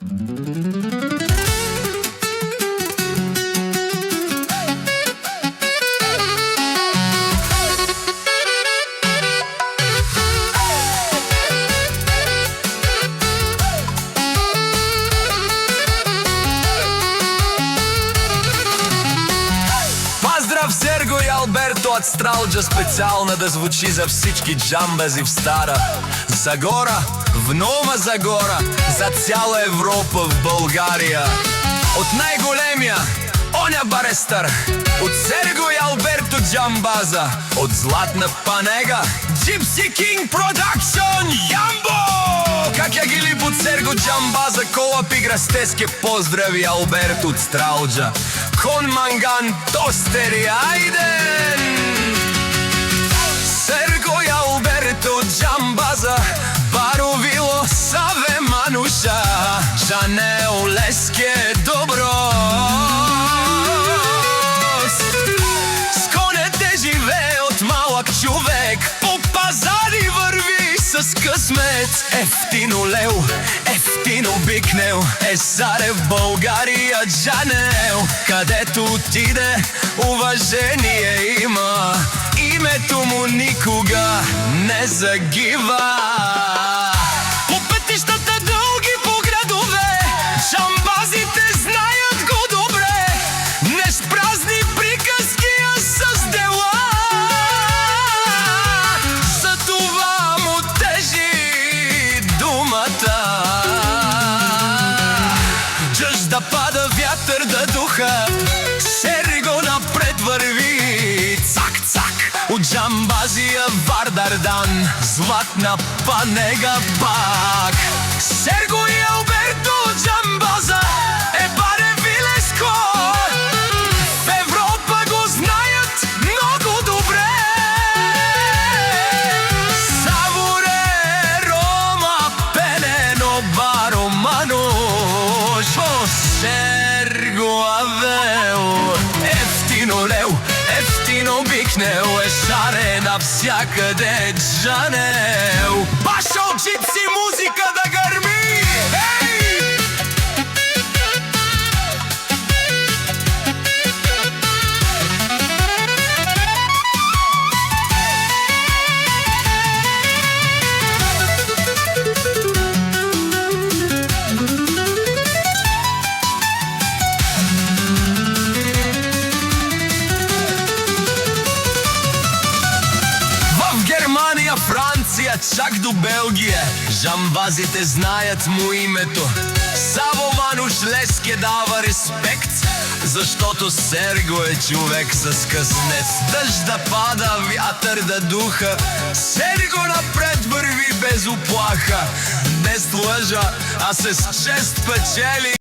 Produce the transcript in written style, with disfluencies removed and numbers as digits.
Поздрав Серго и Алберто от Стралджа, специално да звучи за всички джамбази в Стара Загора, в Нова Загора, за цяла Европа, в България. От най-големия, оня барестър, от Серго и Алберто джамбаза, от Златна Панега, Gypsy King Production, Ямбо! Как я ги лип от Серго джамбаза, кола пиграстеске поздрави Алберто от Стралджа. Кон манган тостери, айден! Серго и Алберто джамбаза, баровило саве мануша, Жанео леске добро. С конете живее от малък човек, по пазари върви с късмет. Ефтино лео, ефтино бикнел, заре в България Джанел. Където отиде, уважение има, името му никога не загива. По пътищата дълги по градове, джамбазите знаят го добре. Не с празни приказки, а с дела. Затова му тежи думата. Чуж да пада, вятър да духа, Серго напред върви. Цак-цак от джамбазия Вардардан, Златна Панега пак. Серго и Алберто джамбаза е баре вилеско. В Европа го знаят много добре. Савуре Рома пенено баро мануш. О, Серго авел, ефтино лео, ефтино бикнел, шаре навсякъде Джанел. Башо джипси музика да гърми! Германия, Франция, чак до Белгия, джамбазите знаят му името. Саво Мануш Леске дава респект, защото Серго е човек с късмет. Дъжд да пада, вятър да духа, Серго напред върви без уплаха. Не с лъжа, а с чест печели.